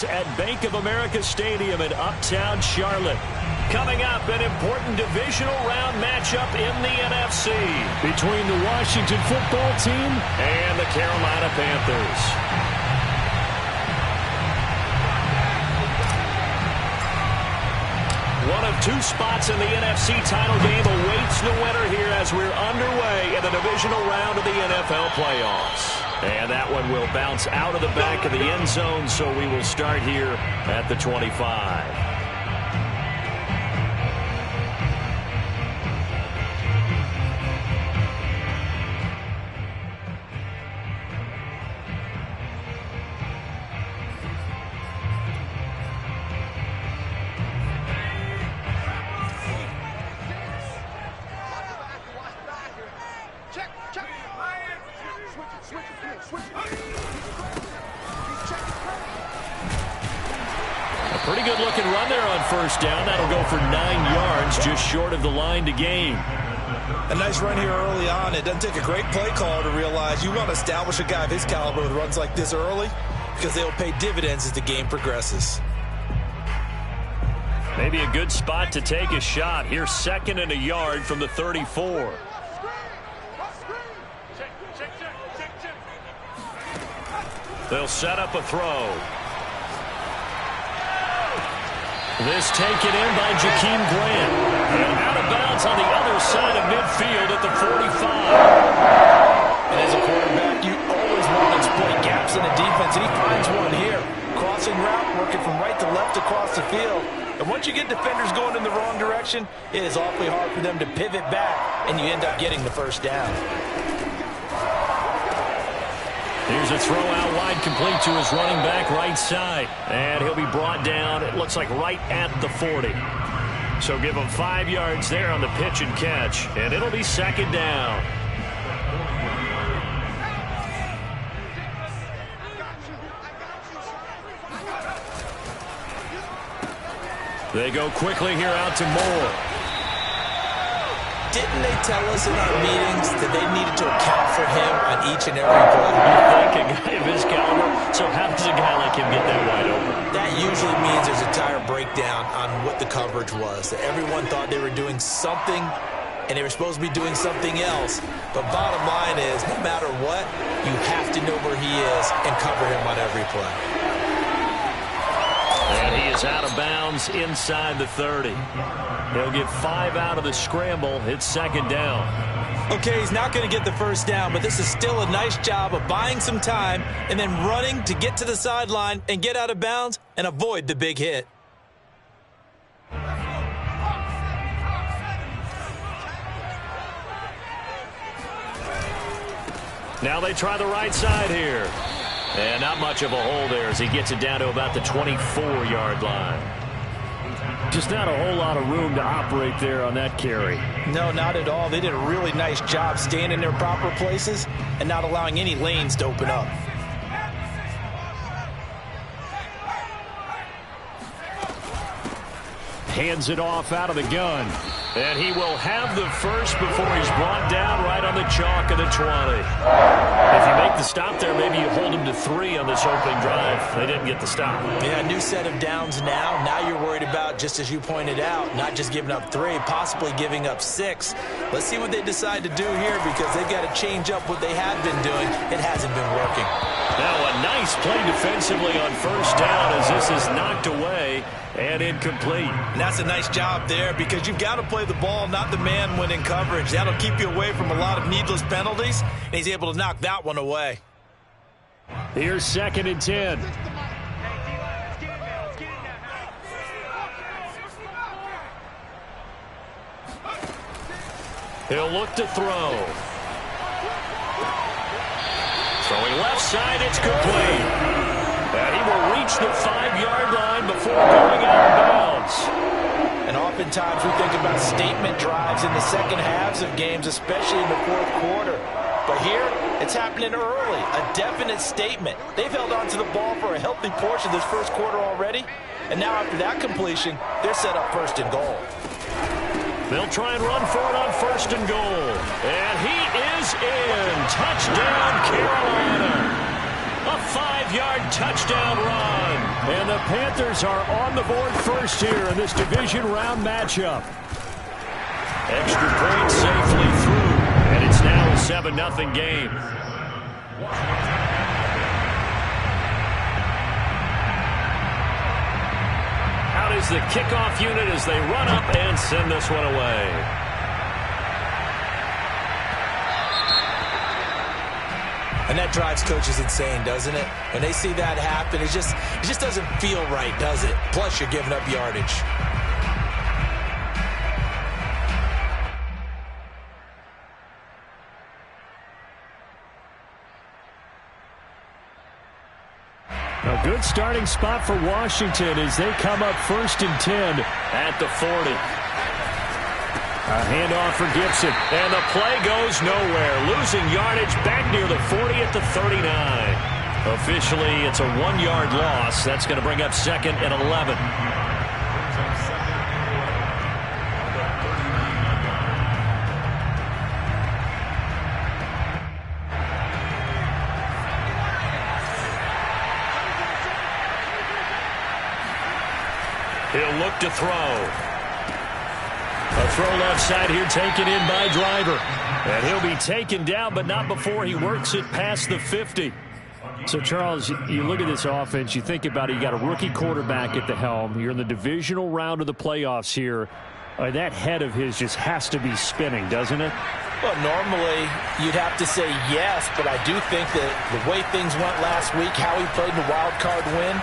At Bank of America Stadium in Uptown Charlotte. Coming up, an important divisional round matchup in the NFC between the Washington football team and the Carolina Panthers. One of two spots in the NFC title game awaits the winner here as we're underway in the divisional round of the NFL playoffs. And that one will bounce out of the back of the end zone, so we will start here at the 25. Pretty good looking run there on first down. That'll go for 9 yards, just short of the line to gain. A nice run here early on. It doesn't take a great play caller to realize you want to establish a guy of his caliber with runs like this early because they'll pay dividends as the game progresses. Maybe a good spot to take a shot. Here's 2nd and a yard from the 34. They'll set up a throw. This taken in by Jakeem Grant. And out of bounds on the other side of midfield at the 45. And as a quarterback, you always want to exploit gaps in the defense, and he finds one here. Crossing route, working from right to left across the field. And once you get defenders going in the wrong direction, it is awfully hard for them to pivot back, and you end up getting the first down. Here's a throw out wide, complete to his running back right side. And he'll be brought down, it looks like right at the 40. So give him 5 yards there on the pitch and catch. And it'll be 2nd down. They go quickly here out to Moore. Didn't they tell us in our meetings that they needed to account for him on each and every play? You think a guy of his caliber? So how does a guy like him get that wide open? That usually means there's a tire breakdown on what the coverage was. That everyone thought they were doing something, and they were supposed to be doing something else. But bottom line is, no matter what, you have to know where he is and cover him on every play. And he is out of bounds inside the 30. He'll get 5 out of the scramble. It's 2nd down. Okay, he's not going to get the first down, but this is still a nice job of buying some time and then running to get to the sideline and get out of bounds and avoid the big hit. Now they try the right side here. And not much of a hole there as he gets it down to about the 24-yard line. Just not a whole lot of room to operate there on that carry. No, not at all. They did a really nice job staying in their proper places and not allowing any lanes to open up. Hands it off out of the gun. And he will have the first before he's brought down right on the chalk of the 20. If you make the stop there, maybe you hold him to 3 on this opening drive. They didn't get the stop. Yeah, new set of downs now. Now you're worried about, just as you pointed out, not just giving up 3, possibly giving up 6. Let's see what they decide to do here because they've got to change up what they have been doing. It hasn't been working. Now a nice play defensively on first down as this is knocked away and incomplete. And that's a nice job there because you've got to play the ball, not the man when in coverage. That'll keep you away from a lot of needless penalties, and he's able to knock that one away. Here's 2nd and 10. He'll look to throw. Throwing left side, it's complete. And he will reach the 5-yard line before going out of bounds. And oftentimes we think about statement drives in the second halves of games, especially in the fourth quarter. But here, it's happening early, a definite statement. They've held on to the ball for a healthy portion of this first quarter already. And now after that completion, they're set up 1st and goal. They'll try and run for it on 1st and goal. And he is in. Touchdown, Carolina. A 5-yard touchdown run. And the Panthers are on the board first here in this division round matchup. Extra point safely through. And it's now a 7-0 game. Out is the kickoff unit as they run up and send this one away. And that drives coaches insane, doesn't it? When they see that happen, it just doesn't feel right, does it? Plus, you're giving up yardage. A good starting spot for Washington as they come up 1st and 10 at the 40. A handoff for Gibson. And the play goes nowhere. Losing yardage back near the 40 at the 39. Officially, it's a 1-yard loss. That's going to bring up 2nd and 11. He'll look to throw. A throw left side here taken in by Driver. And he'll be taken down, but not before he works it past the 50. So, Charles, you look at this offense, you think about it, you got a rookie quarterback at the helm. You're in the divisional round of the playoffs here. That head of his just has to be spinning, doesn't it? Well, normally you'd have to say yes, but I do think that the way things went last week, how he played in the wild card win,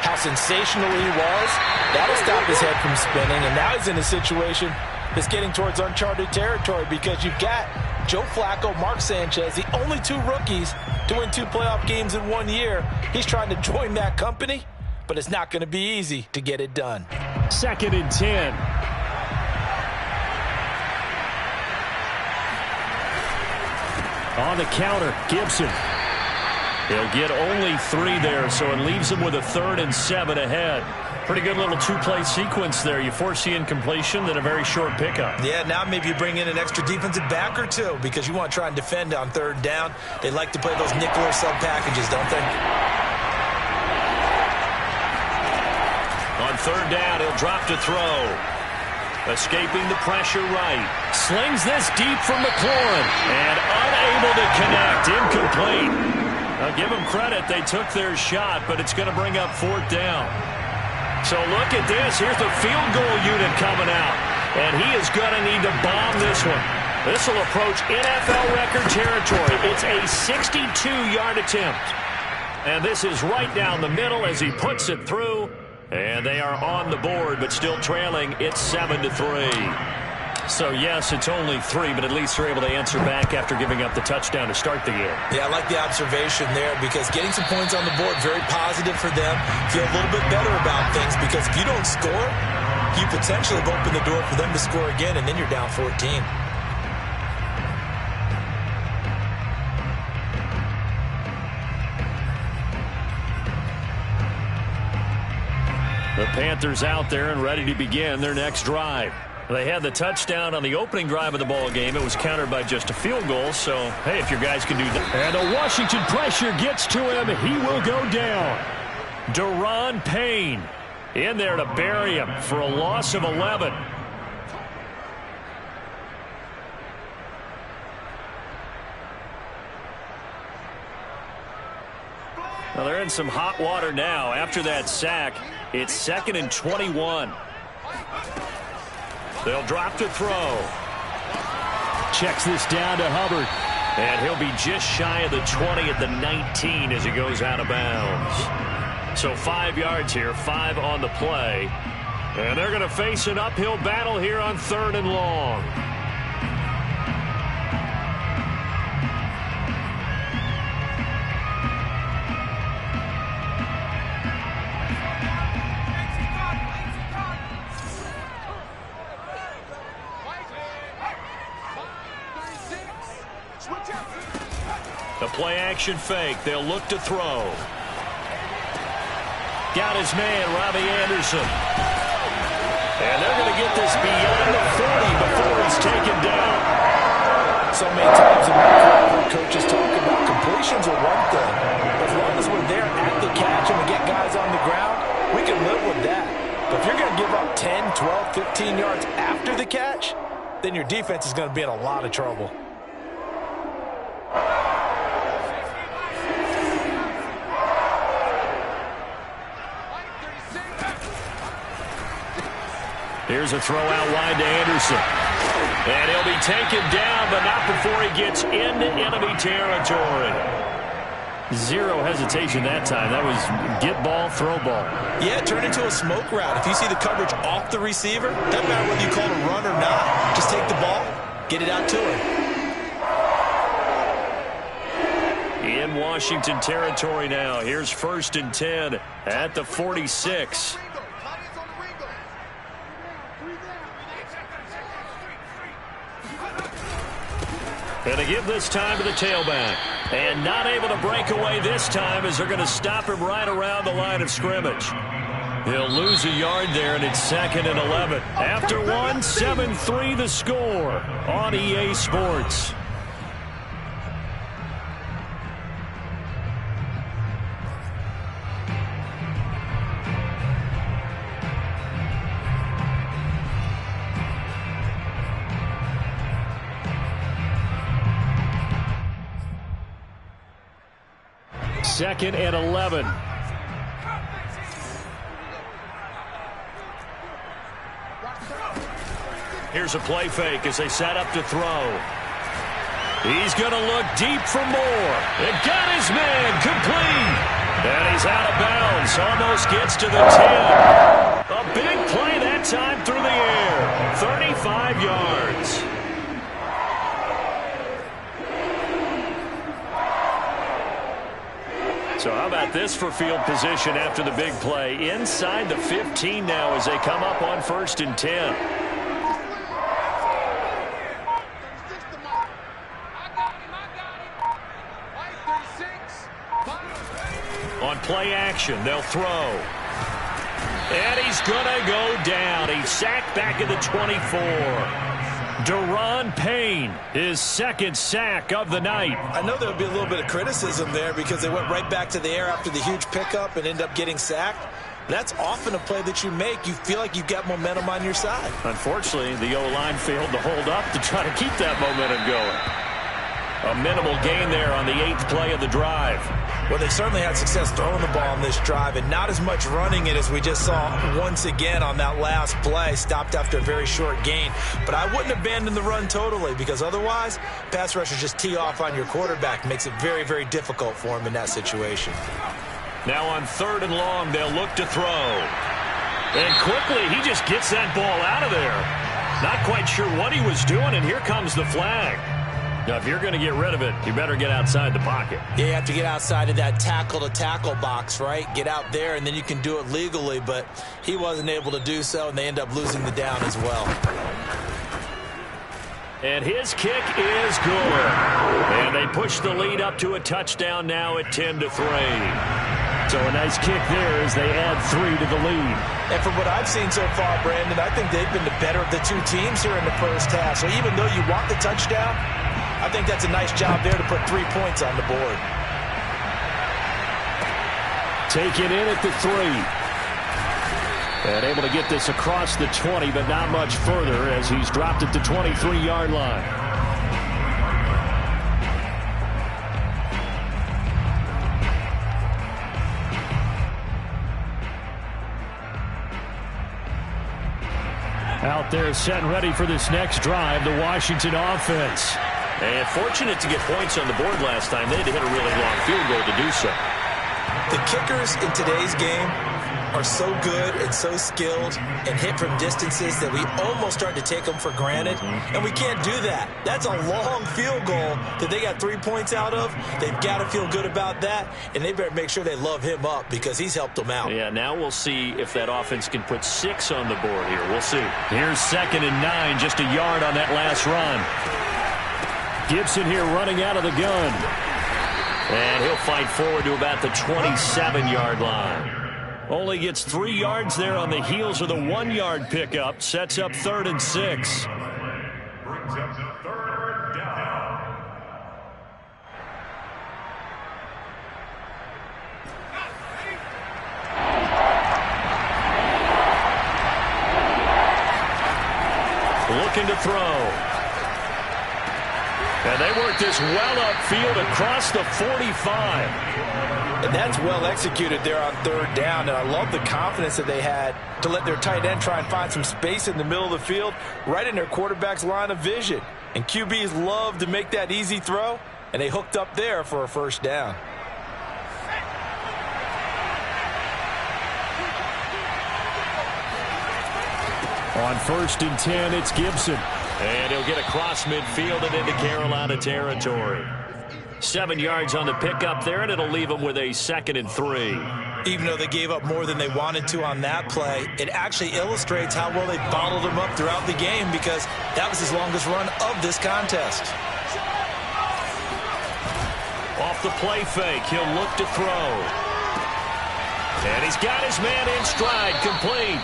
how sensational he was, that'll stop his head from spinning. And now he's in a situation that's getting towards uncharted territory because you've got Joe Flacco, Mark Sanchez, the only 2 rookies to win 2 playoff games in 1 year. He's trying to join that company, but it's not going to be easy to get it done. 2nd and 10. On the counter, Gibson. He'll get only 3 there, so it leaves him with a 3rd and 7 ahead. Pretty good little 2-play sequence there. You force the incompletion, then a very short pickup. Yeah, now maybe you bring in an extra defensive back or 2 because you want to try and defend on 3rd down. They like to play those nickel or sub packages, don't they? On 3rd down, he'll drop to throw. Escaping the pressure right. Slings this deep from McLaurin. And unable to connect. Incomplete. I'll give them credit. They took their shot, but it's going to bring up 4th down. So look at this. Here's the field goal unit coming out. And he is going to need to bomb this one. This will approach NFL record territory. It's a 62-yard attempt. And this is right down the middle as he puts it through. And they are on the board, but still trailing. It's 7-3. So, yes, it's only 3, but at least they're able to answer back after giving up the touchdown to start the game. Yeah, I like the observation there because getting some points on the board, very positive for them. Feel a little bit better about things because if you don't score, you potentially have opened the door for them to score again, and then you're down 14. The Panthers out there and ready to begin their next drive. They had the touchdown on the opening drive of the ball game. It was countered by just a field goal, so, hey, if your guys can do that. And the Washington pressure gets to him. He will go down. Deron Payne in there to bury him for a loss of 11. Well, they're in some hot water now. After that sack, it's 2nd and 21. They'll drop to throw. Checks this down to Hubbard. And he'll be just shy of the 20 at the 19 as he goes out of bounds. So 5 yards here, 5 on the play. And they're going to face an uphill battle here on 3rd and long. The play-action fake. They'll look to throw. Got his man, Robbie Anderson. And they're going to get this beyond the 40 before he's taken down. So many times in my career, coaches talk about completions are one thing, but as long as we're there at the catch and we get guys on the ground, we can live with that. But if you're going to give up 10, 12, 15 yards after the catch, then your defense is going to be in a lot of trouble. Here's a throw out wide to Anderson. And he'll be taken down, but not before he gets into enemy territory. Zero hesitation that time. That was get ball, throw ball. Yeah, turn into a smoke route. If you see the coverage off the receiver, doesn't matter whether you call it a run or not. Just take the ball, get it out to him. In Washington territory now. Here's 1st and 10 at the 46. Going to give this time to the tailback. And not able to break away this time as they're going to stop him right around the line of scrimmage. He'll lose a yard there, and it's 2nd and 11. After 1, 7-3 the score on EA Sports. Second and 11. Here's a play fake as they set up to throw. He's going to look deep for more. It got his man complete. And he's out of bounds. Almost gets to the 10. A big play that time through the air. 35 yards. So how about this for field position after the big play? Inside the 15 now as they come up on 1st and 10. On play action, they'll throw. And he's going to go down. He's sacked back at the 24. Deron Payne, his 2nd sack of the night. I know there would be a little bit of criticism there because they went right back to the air after the huge pickup and end up getting sacked. That's often a play that you make. You feel like you've got momentum on your side. Unfortunately, the O-line failed to hold up to try to keep that momentum going. A minimal gain there on the 8th play of the drive. Well, they certainly had success throwing the ball on this drive and not as much running it as we just saw once again on that last play. Stopped after a very short gain. But I wouldn't abandon the run totally because otherwise, pass rushers just tee off on your quarterback. Makes it very, very difficult for him in that situation. Now on 3rd and long, they'll look to throw. And quickly, he just gets that ball out of there. Not quite sure what he was doing, and here comes the flag. Now, if you're going to get rid of it, you better get outside the pocket. Yeah, you have to get outside of that tackle-to-tackle box, right? Get out there, and then you can do it legally, but he wasn't able to do so, and they end up losing the down as well. And his kick is good. And they push the lead up to a touchdown now at 10-3. So a nice kick there as they add 3 to the lead. And from what I've seen so far, Brandon, I think they've been the better of the two teams here in the first half. So even though you want the touchdown, I think that's a nice job there to put 3 points on the board. Taken in at the 3. And able to get this across the 20, but not much further as he's dropped at the 23-yard line. Out there set and ready for this next drive, the Washington offense. And fortunate to get points on the board last time. They had to hit a really long field goal to do so. The kickers in today's game are so good and so skilled and hit from distances that we almost start to take them for granted, and we can't do that. That's a long field goal that they got 3 points out of. They've got to feel good about that, and they better make sure they love him up because he's helped them out. Yeah, now we'll see if that offense can put 6 on the board here. We'll see. Here's 2nd and 9, just a yard on that last run. Gibson here running out of the gun. And he'll fight forward to about the 27-yard line. Only gets 3 yards there on the heels of the 1-yard pickup. Sets up 3rd and 6. Brings up the 3rd down. looking to throw. And they work this well upfield across the 45. And that's well executed there on third down. And I love the confidence that they had to let their tight end try and find some space in the middle of the field, right in their quarterback's line of vision. And QBs love to make that easy throw, and they hooked up there for a first down. On 1st and 10, it's Gibson. And he'll get across midfield and into Carolina territory. 7 yards on the pickup there, and it'll leave them with a 2nd and 3. Even though they gave up more than they wanted to on that play, it actually illustrates how well they bottled him up throughout the game, because that was his longest run of this contest. Off the play fake, he'll look to throw. And he's got his man in stride, complete.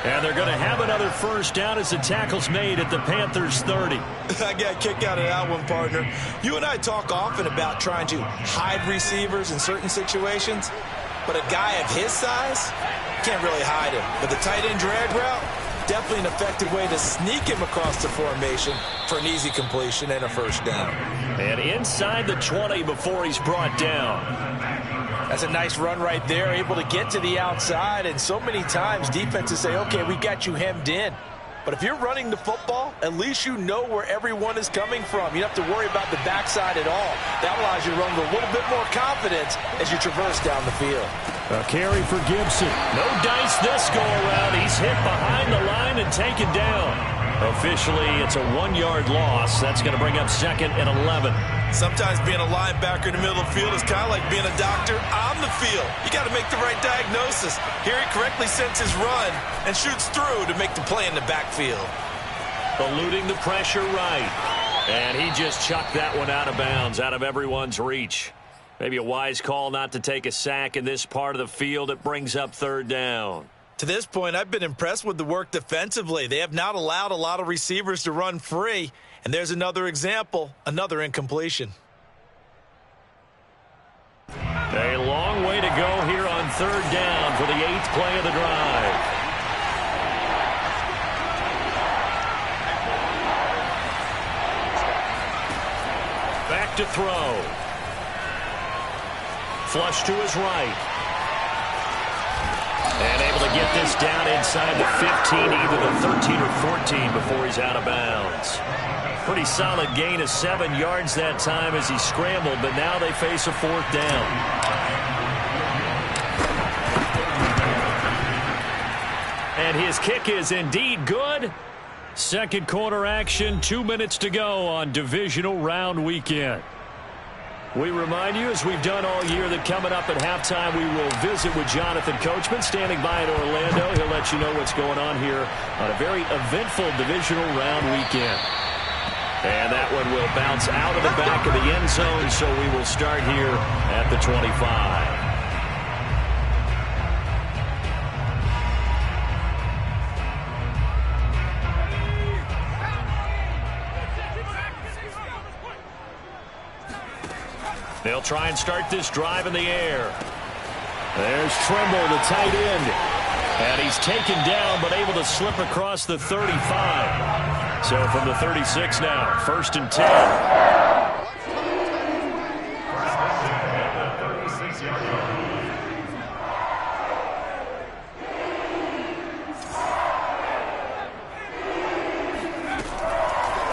And they're going to have another first down as the tackle's made at the Panthers' 30. I got a kick out of that one, partner. You and I talk often about trying to hide receivers in certain situations, but a guy of his size can't really hide him. But the tight end drag route, definitely an effective way to sneak him across the formation for an easy completion and a first down. And inside the 20 before he's brought down. That's a nice run right there, able to get to the outside. And so many times defenses say, okay, we got you hemmed in. But if you're running the football, at least you know where everyone is coming from. You don't have to worry about the backside at all. That allows you to run with a little bit more confidence as you traverse down the field. A carry for Gibson. No dice this go around. He's hit behind the line and taken down. Officially, it's a 1-yard loss. That's going to bring up 2nd and 11. Sometimes being a linebacker in the middle of the field is kind of like being a doctor on the field. You got to make the right diagnosis. Here he correctly sends his run and shoots through to make the play in the backfield. Eluding the pressure right. And he just chucked that one out of bounds, out of everyone's reach. Maybe a wise call not to take a sack in this part of the field. It brings up 3rd down. To this point, I've been impressed with the work defensively. They have not allowed a lot of receivers to run free. And there's another example, another incompletion. A long way to go here on 3rd down for the 8th play of the drive. Back to throw. Flush to his right. And able to get this down inside the 15, either the 13 or 14 before he's out of bounds. Pretty solid gain of 7 yards that time as he scrambled, but now they face a 4th down. And his kick is indeed good. Second quarter action, 2 minutes to go on divisional round weekend. We remind you, as we've done all year, that coming up at halftime, we will visit with Jonathan Coachman standing by in Orlando. He'll let you know what's going on here on a very eventful divisional round weekend. And that one will bounce out of the back of the end zone, so we will start here at the 25. They'll try and start this drive in the air. There's Trimble, the tight end. And he's taken down, but able to slip across the 35. So from the 36 now, 1st and 10.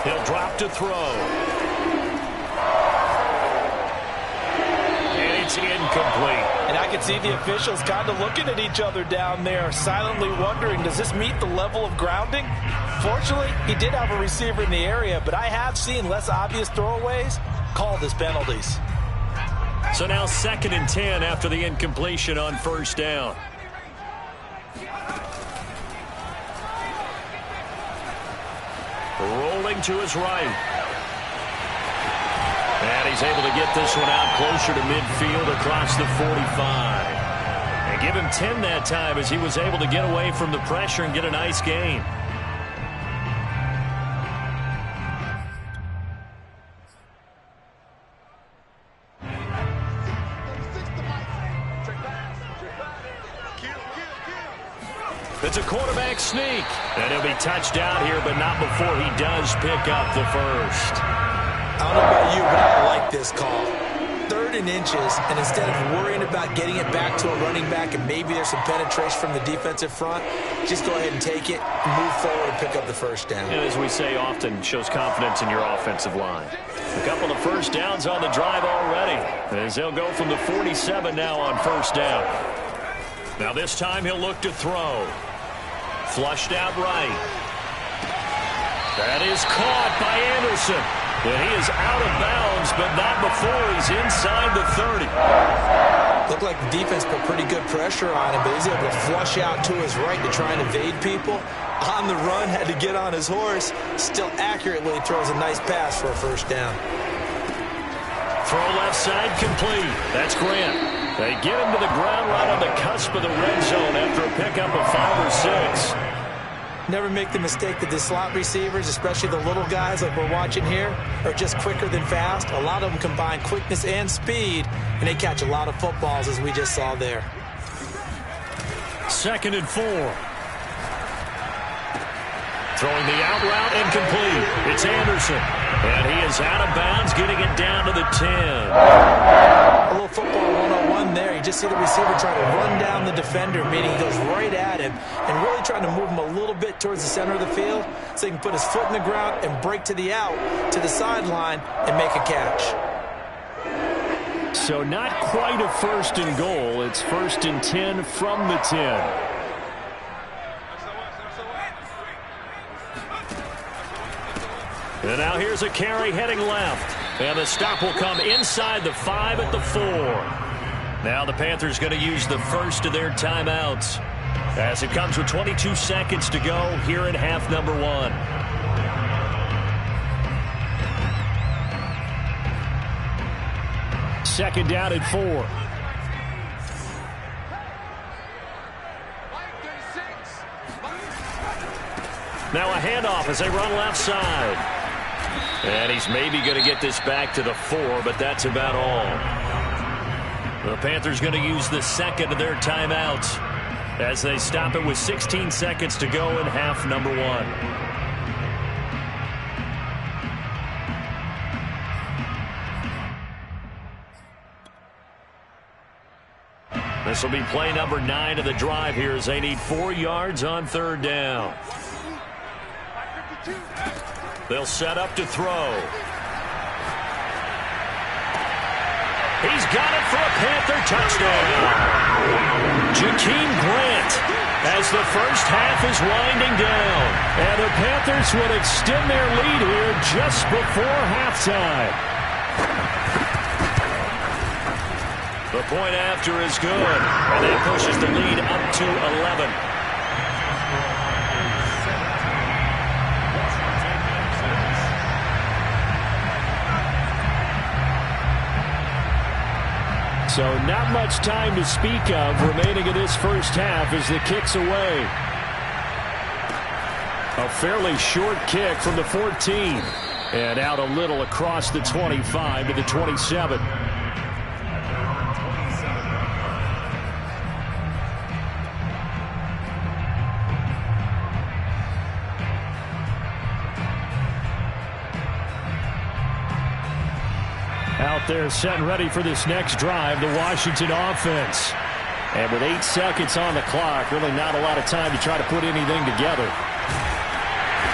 He'll drop to throw. It's incomplete. And I can see the officials kind of looking at each other down there, silently wondering, does this meet the level of grounding? Fortunately, he did have a receiver in the area, but I have seen less obvious throwaways called as penalties. So now 2nd and 10 after the incompletion on 1st down. Rolling to his right. And he's able to get this one out closer to midfield across the 45. And give him 10 that time as he was able to get away from the pressure and get a nice gain. It's a quarterback sneak. And he'll be touched out here, but not before he does pick up the first. I don't know about you, but I like this call. 3rd and inches, and instead of worrying about getting it back to a running back and maybe there's some penetration from the defensive front, just go ahead and take it, move forward, and pick up the first down. And as we say often, shows confidence in your offensive line. A couple of first downs on the drive already, as they'll go from the 47 now on first down. Now this time he'll look to throw. Flushed out right. That is caught by Anderson. And he is out of bounds, but not before he's inside the 30. Looked like the defense put pretty good pressure on him, but he's able to flush out to his right to try and evade people. On the run, had to get on his horse. Still accurately throws a nice pass for a first down. Throw left side complete. That's Grant. They get him to the ground right on the cusp of the red zone after a pickup of 5 or 6. Never make the mistake that the slot receivers, especially the little guys like we're watching here, are just quicker than fast. A lot of them combine quickness and speed, and they catch a lot of footballs, as we just saw there. 2nd and 4. Throwing the out route incomplete. It's Anderson. And he is out of bounds, getting it down to the 10. A little football 101 there. You just see the receiver trying to run down the defender, meaning he goes right at him and really trying to move him a little bit towards the center of the field so he can put his foot in the ground and break to the out, to the sideline, and make a catch. So not quite a 1st and goal. It's 1st and 10 from the 10. And now here's a carry heading left. And the stop will come inside the 5 at the 4. Now the Panthers going to use the first of their timeouts, as it comes with 22 seconds to go here in half number 1. Second down at 4. Now a handoff as they run left side. And he's maybe going to get this back to the 4, but that's about all. The Panthers going to use the second of their timeouts as they stop it with 16 seconds to go in half number 1. This will be play number 9 of the drive here as they need 4 yards on 3rd down. They'll set up to throw. He's got it for a Panther touchdown. Jakeem Grant as the first half is winding down. And the Panthers will extend their lead here just before halftime. The point after is good, and that pushes the lead up to 11. So not much time to speak of remaining in this first half as the kick's away. A fairly short kick from the 14. And out a little across the 25 to the 27. Out there set and ready for this next drive, the Washington offense. And with 8 seconds on the clock, really not a lot of time to try to put anything together.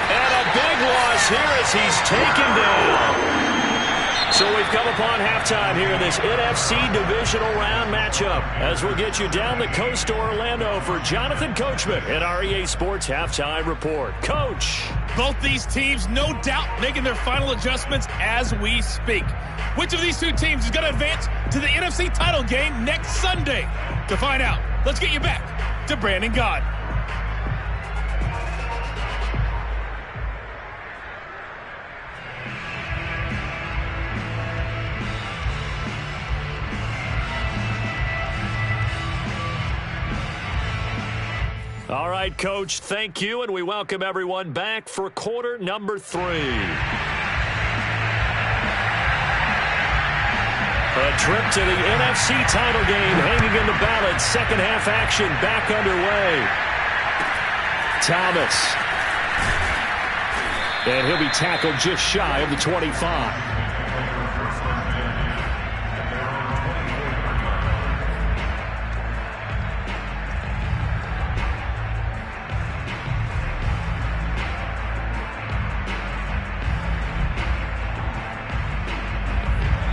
And a big loss here as he's taken down. So we've come upon halftime here in this NFC divisional round matchup, as we'll get you down the coast to Orlando for Jonathan Coachman at our EA Sports Halftime Report. Coach. Both these teams, no doubt, making their final adjustments as we speak. Which of these two teams is going to advance to the NFC title game next Sunday? To find out, let's get you back to Brandon Gaudin. All right, Coach, thank you, and we welcome everyone back for quarter number 3. A trip to the NFC title game hanging in the balance. Second half action back underway. Thomas. And he'll be tackled just shy of the 25.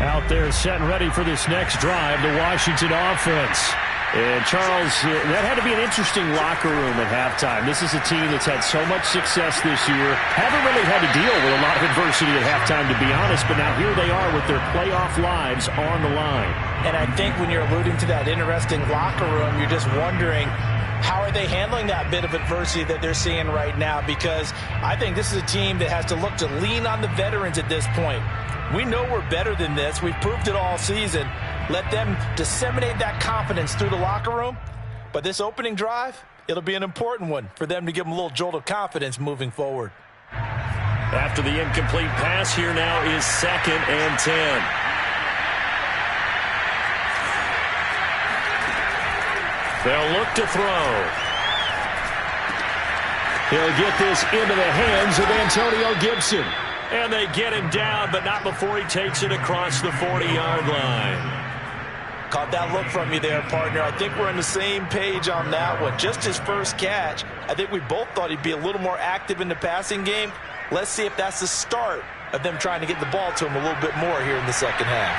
Out there set and ready for this next drive, the Washington offense. And Charles, that had to be an interesting locker room at halftime. This is a team that's had so much success this year. Haven't really had to deal with a lot of adversity at halftime, to be honest. But now here they are with their playoff lives on the line. And I think when you're alluding to that interesting locker room, you're just wondering, how are they handling that bit of adversity that they're seeing right now? Because I think this is a team that has to look to lean on the veterans at this point. We know we're better than this. We've proved it all season. Let them disseminate that confidence through the locker room. But this opening drive, it'll be an important one for them to give them a little jolt of confidence moving forward. After the incomplete pass, here now is 2nd and 10. They'll look to throw. He'll get this into the hands of Antonio Gibson. And they get him down, but not before he takes it across the 40-yard line. Caught that look from you there, partner. I think we're on the same page on that one. Just his first catch. I think we both thought he'd be a little more active in the passing game. Let's see if that's the start of them trying to get the ball to him a little bit more here in the second half.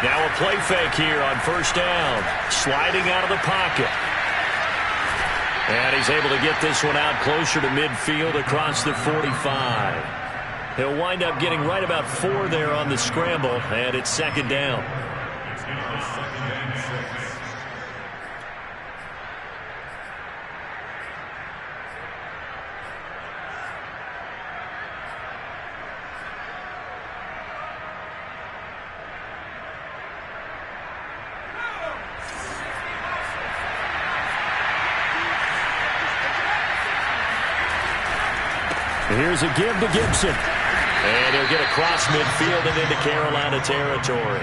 Now a play fake here on first down. Sliding out of the pocket. And he's able to get this one out closer to midfield across the 45. He'll wind up getting right about 4 there on the scramble, and it's 2nd down. It's now 2nd and 6. Here's a give to Gibson. And he'll get across midfield and into Carolina territory.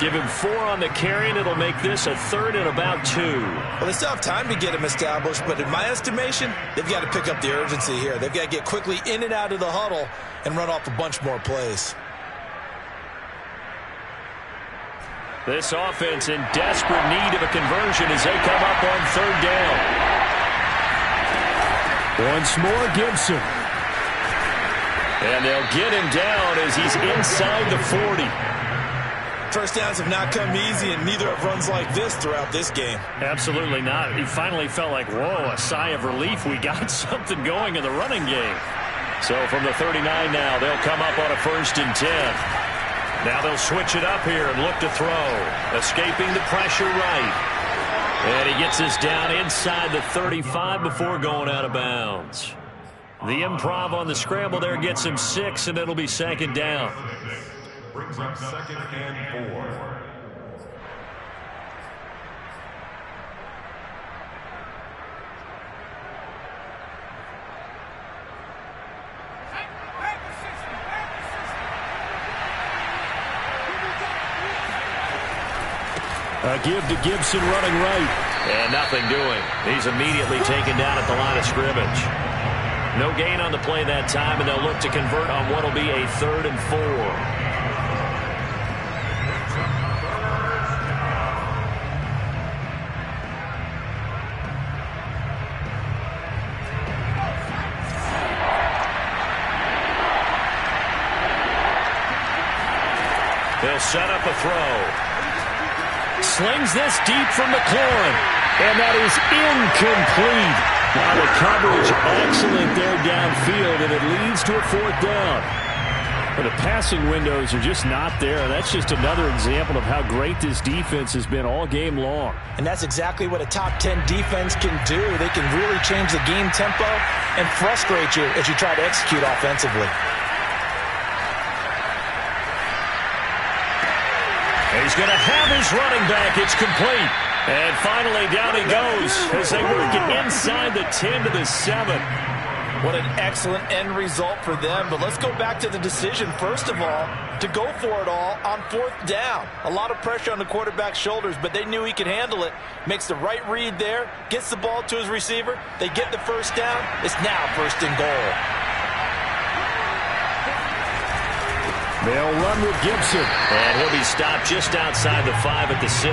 Give him 4 on the carry, and it'll make this a 3rd and about 2. Well, they still have time to get him established, but in my estimation, they've got to pick up the urgency here. They've got to get quickly in and out of the huddle and run off a bunch more plays. This offense in desperate need of a conversion as they come up on 3rd down. Once more, Gibson. And they'll get him down as he's inside the 40. First downs have not come easy, and neither have runs like this throughout this game. Absolutely not. He finally felt like, whoa, a sigh of relief. We got something going in the running game. So from the 39 now, they'll come up on a 1st and 10. Now they'll switch it up here and look to throw. Escaping the pressure right. And he gets this down inside the 35 before going out of bounds. The improv on the scramble there gets him 6, and it'll be 2nd down. Brings up 2nd and 4. A give to Gibson running right. And nothing doing. He's immediately taken down at the line of scrimmage. No gain on the play that time, and they'll look to convert on what will be a 3rd and 4. They'll set up a throw. Slings this deep from McLaurin. And that is incomplete. Now the coverage excellent there downfield, and it leads to a 4th down. But the passing windows are just not there. That's just another example of how great this defense has been all game long. And that's exactly what a top 10 defense can do. They can really change the game tempo and frustrate you as you try to execute offensively. He's going to have his running back. It's complete. And finally, down he goes as they work it inside the 10 to the 7. What an excellent end result for them. But let's go back to the decision, first of all, to go for it all on 4th down. A lot of pressure on the quarterback's shoulders, but they knew he could handle it. Makes the right read there, gets the ball to his receiver. They get the first down. It's now 1st and goal. They'll run with Gibson. And he'll be stopped just outside the 5 at the 6.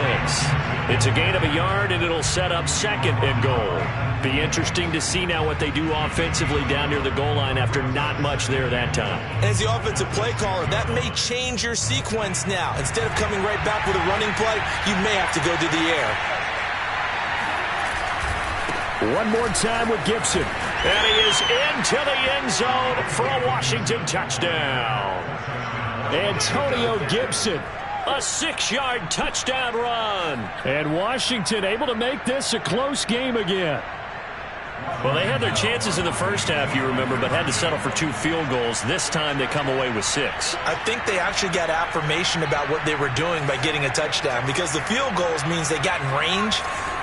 It's a gain of a yard, and it'll set up 2nd and goal. Be interesting to see now what they do offensively down near the goal line after not much there that time. As the offensive play caller, that may change your sequence now. Instead of coming right back with a running play, you may have to go to the air. One more time with Gibson. And he is into the end zone for a Washington touchdown. Antonio Gibson. A 6-yard touchdown run. And Washington able to make this a close game again. Well, they had their chances in the first half, you remember, but had to settle for 2 field goals. This time they come away with 6. I think they actually got affirmation about what they were doing by getting a touchdown, because the field goals means they got in range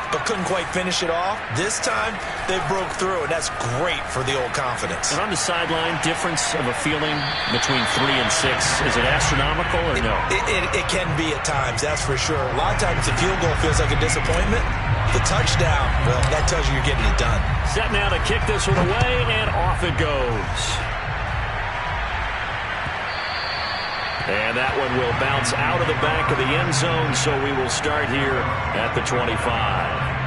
but couldn't quite finish it off. This time, they broke through, and that's great for the old confidence. And on the sideline, difference of a feeling between 3 and 6, is it astronomical or no? It can be at times, that's for sure. A lot of times the field goal feels like a disappointment. The touchdown, well, that tells you you're getting it done. Set now to kick this one away, and off it goes. And that one will bounce out of the back of the end zone, so we will start here at the 25.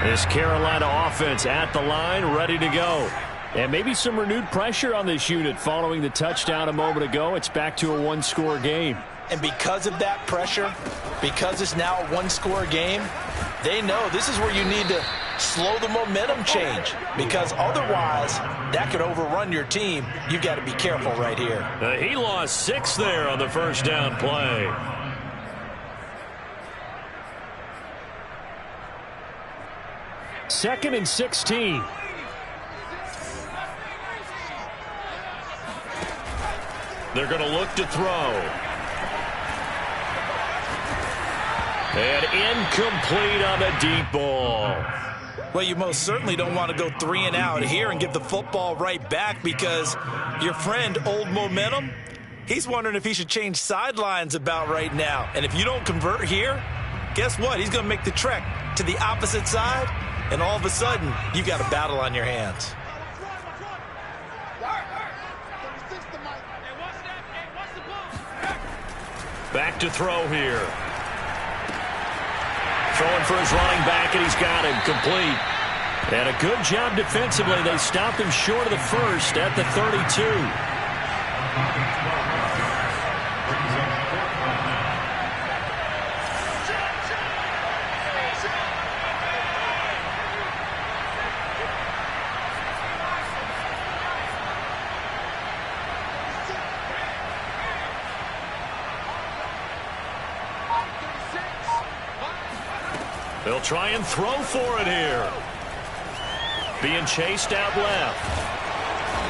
This Carolina offense at the line, ready to go. And maybe some renewed pressure on this unit following the touchdown a moment ago. It's back to a 1-score game. And because of that pressure, because it's now a 1-score game, they know this is where you need to slow the momentum change, because otherwise that could overrun your team. You've got to be careful right here. He lost 6 there on the first down play. Second and 16. They're going to look to throw. And incomplete on the deep ball. Well, you most certainly don't want to go 3 and out here and give the football right back, because your friend, Old Momentum, he's wondering if he should change sidelines about right now. And if you don't convert here, guess what? He's going to make the trek to the opposite side, and all of a sudden, you've got a battle on your hands. Back to throw here. Throwing for his running back, and he's got him complete. And a good job defensively. They stopped him short of the first at the 32. They'll try and throw for it here. Being chased out left.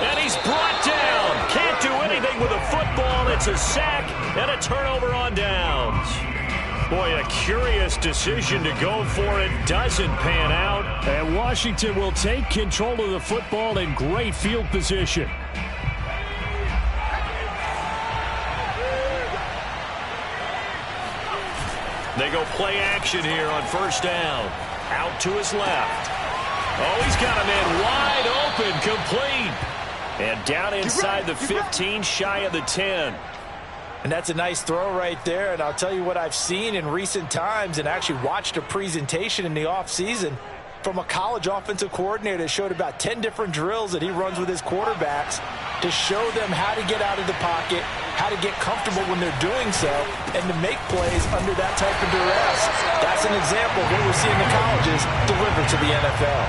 And he's brought down. Can't do anything with a football. It's a sack and a turnover on downs. Boy, a curious decision to go for it. Doesn't pan out. And Washington will take control of the football in great field position. They go play action here on first down. Out to his left. Oh, he's got a man wide open, complete. And down inside the 15, shy of the 10. And that's a nice throw right there. And I'll tell you what I've seen in recent times, and actually watched a presentation in the offseason from a college offensive coordinator that showed about 10 different drills that he runs with his quarterbacks to show them how to get out of the pocket, how to get comfortable when they're doing so, and to make plays under that type of duress. That's an example of what we're seeing the colleges deliver to the NFL.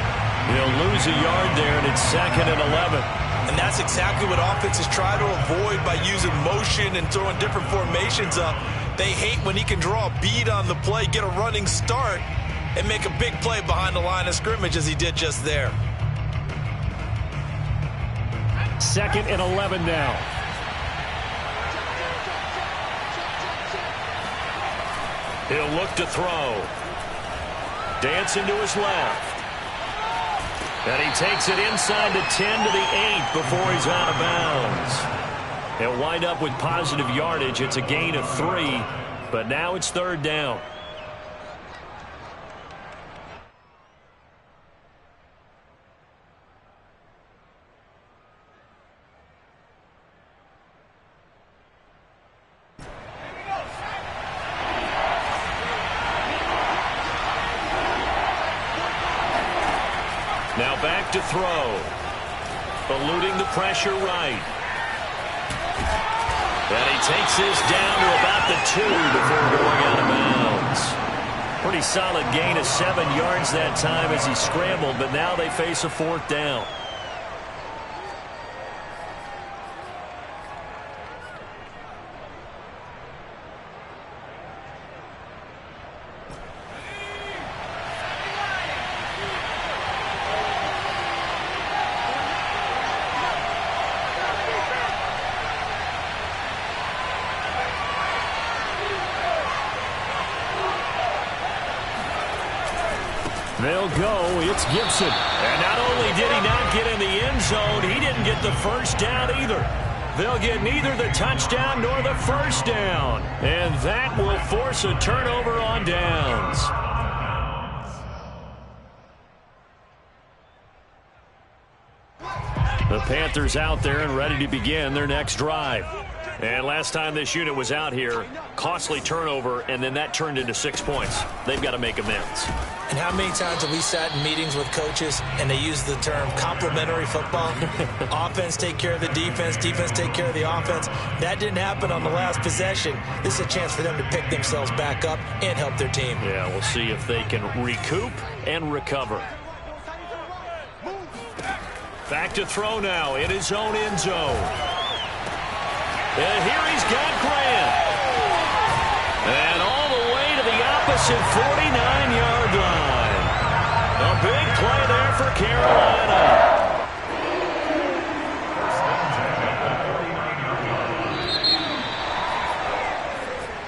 He'll lose a yard there, and it's 2nd and 11. And that's exactly what offenses try to avoid by using motion and throwing different formations up. They hate when he can draw a bead on the play, get a running start, and make a big play behind the line of scrimmage as he did just there. 2nd and 11 now. He'll look to throw. Dancing to his left. And he takes it inside the 10 to the 8 before he's out of bounds. He'll wind up with positive yardage. It's a gain of 3, but now it's 3rd down. Now back to throw. Eluding the pressure right. And he takes this down to about the 2 before going out of bounds. Pretty solid gain of 7 yards that time as he scrambled, but now they face a 4th down. They'll go. It's Gibson. And not only did he not get in the end zone, he didn't get the first down either. They'll get neither the touchdown nor the first down. And that will force a turnover on downs. The Panthers out there and ready to begin their next drive. And last time this unit was out here, costly turnover, and then that turned into 6 points. They've got to make amends. And how many times have we sat in meetings with coaches and they use the term complementary football? Offense take care of the defense, defense take care of the offense. That didn't happen on the last possession. This is a chance for them to pick themselves back up and help their team. Yeah, we'll see if they can recoup and recover. Back to throw now in his own end zone. And here he's got Grant. And all the way to the opposite 49-yard line. A big play there for Carolina.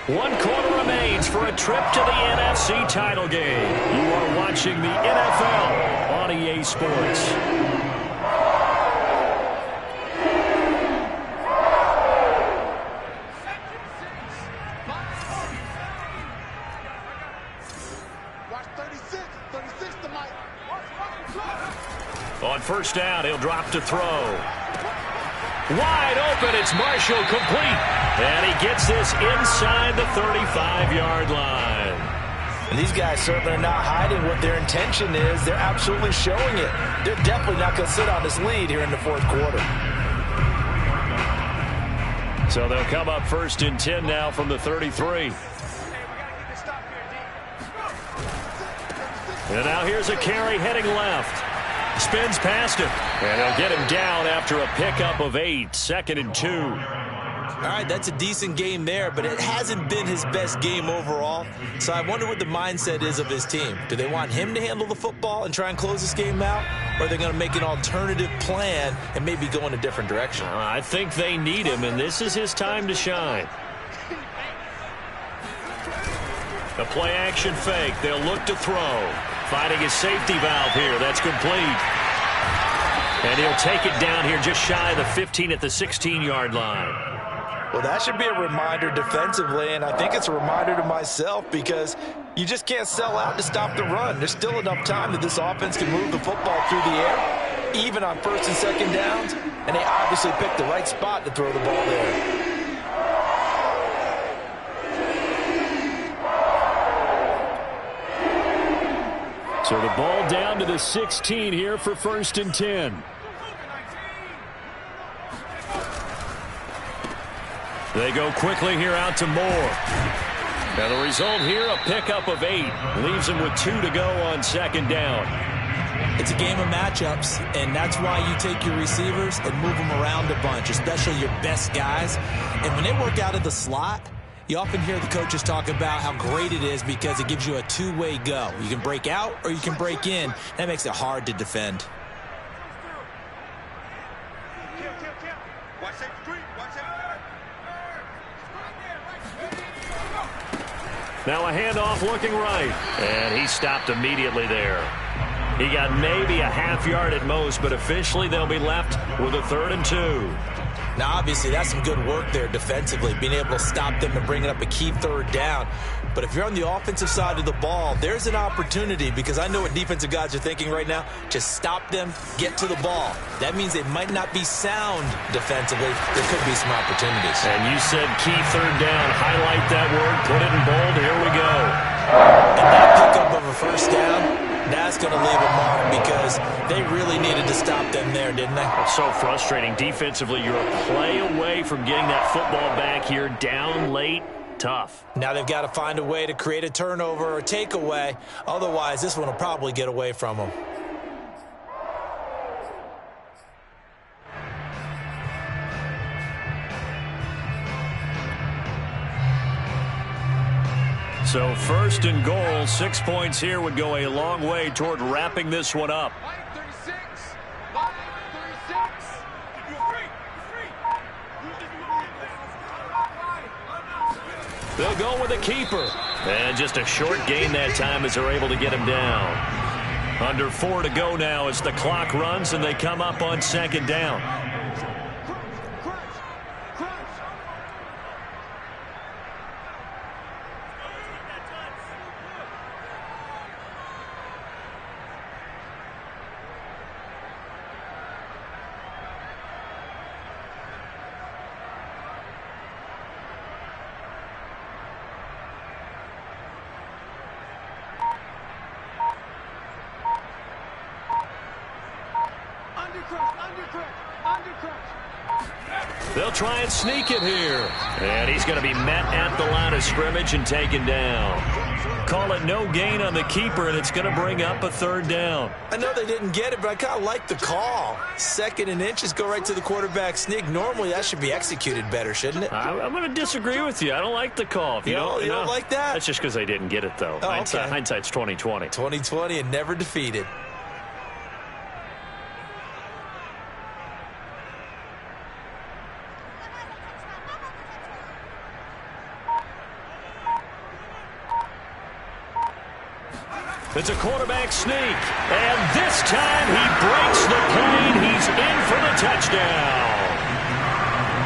One quarter remains for a trip to the NFC title game. You are watching the NFL on EA Sports. On first down, he'll drop to throw. Wide open, it's Marshall, complete. And he gets this inside the 35-yard line. And these guys certainly are not hiding what their intention is. They're absolutely showing it. They're definitely not going to sit on this lead here in the 4th quarter. So they'll come up 1st and 10 now from the 33. And now here's a carry heading left. Spins past him. And they'll get him down after a pickup of 8. 2nd and 2. All right, that's a decent game there, but it hasn't been his best game overall. So I wonder what the mindset is of his team. Do they want him to handle the football and try and close this game out? Or are they going to make an alternative plan and maybe go in a different direction? I think they need him, and this is his time to shine. A play-action fake. They'll look to throw. Finding his safety valve here. That's complete. And he'll take it down here just shy of the 15 at the 16-yard line. Well, that should be a reminder defensively, and I think it's a reminder to myself because you just can't sell out to stop the run. There's still enough time that this offense can move the football through the air, even on 1st and 2nd downs, and they obviously picked the right spot to throw the ball there. So the ball down to the 16 here for 1st and 10. They go quickly here out to Moore. Now the result here, a pickup of 8. Leaves him with 2 to go on 2nd down. It's a game of matchups, and that's why you take your receivers and move them around a bunch, especially your best guys. And when they work out of the slot, you often hear the coaches talk about how great it is because it gives you a two-way go. You can break out or you can break in. That makes it hard to defend. Now a handoff looking right. And he stopped immediately there. He got maybe a half yard at most, but officially they'll be left with a 3rd and 2. Now, obviously, that's some good work there defensively, being able to stop them and bringing up a key 3rd down. But if you're on the offensive side of the ball, there's an opportunity, because I know what defensive guys are thinking right now. Just stop them, get to the ball. That means they might not be sound defensively. There could be some opportunities. And you said key 3rd down. Highlight that word, put it in bold. Here we go. And that pickup of a 1st down, that's going to leave a mark, because they really needed to stop them there, didn't they? It's so frustrating. Defensively, you're a play away from getting that football back here. Down late, tough. Now they've got to find a way to create a turnover or takeaway. Otherwise, this one will probably get away from them. So 1st and goal, 6 points here would go a long way toward wrapping this one up. They'll go with a keeper. And just a short gain that time as they're able to get him down. Under 4 to go now as the clock runs and they come up on 2nd down. They'll try and sneak it here. And he's going to be met at the line of scrimmage and taken down. Call it no gain on the keeper, and it's going to bring up a 3rd down. I know they didn't get it, but I kind of like the call. 2nd and inches, go right to the quarterback sneak. Normally, that should be executed better, shouldn't it? I'm going to disagree with you. I don't like the call. You don't like that? That's just because they didn't get it, though. Oh, okay. Hindsight's 20/20. 20/20 and never defeated. It's a quarterback sneak, and this time he breaks the plane. He's in for the touchdown.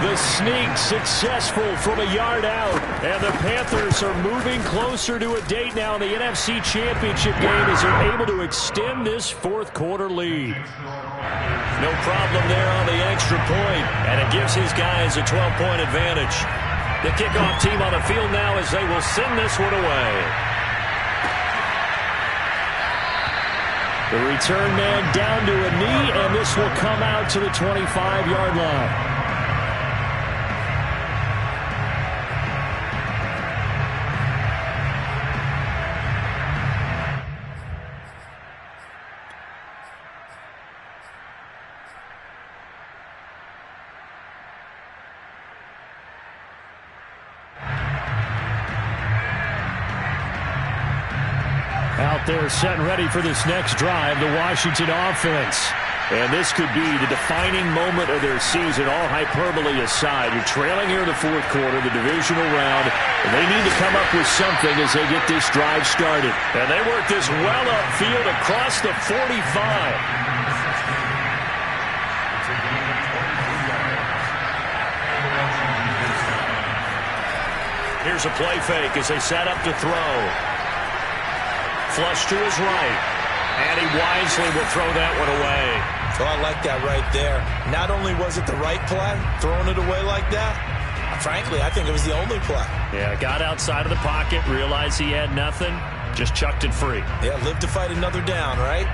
The sneak successful from a yard out, and the Panthers are moving closer to a date now in the NFC Championship game as they're able to extend this 4th quarter lead. No problem there on the extra point, and it gives his guys a 12-point advantage. The kickoff team on the field now as they will send this one away. The return man down to a knee, and this will come out to the 25-yard line. Out there set and ready for this next drive, the Washington offense. And this could be the defining moment of their season, all hyperbole aside. You're trailing here in the 4th quarter, the divisional round, and they need to come up with something as they get this drive started. And they work this well upfield across the 45. Here's a play fake as they set up to throw. Flush to his right. And he wisely will throw that one away. Oh, I like that right there. Not only was it the right play, throwing it away like that, frankly, I think it was the only play. Yeah, got outside of the pocket, realized he had nothing, just chucked it free. Yeah, live to fight another down, right?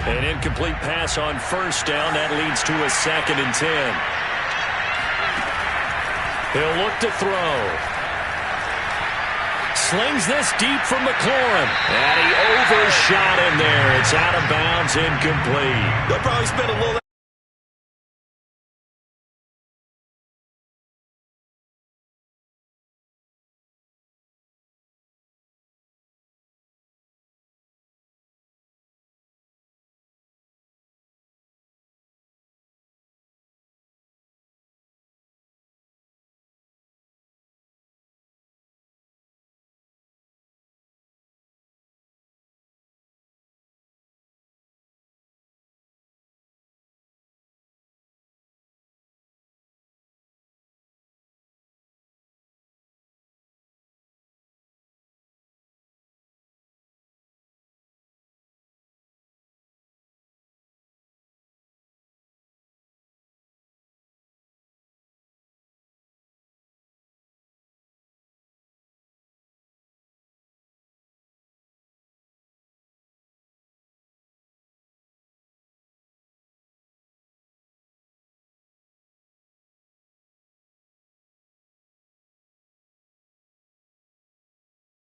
An incomplete pass on 1st down. That leads to a 2nd and 10. He'll look to throw. Slings this deep from McLaurin. And he overshot him there. It's out of bounds, incomplete. They'll probably spend a little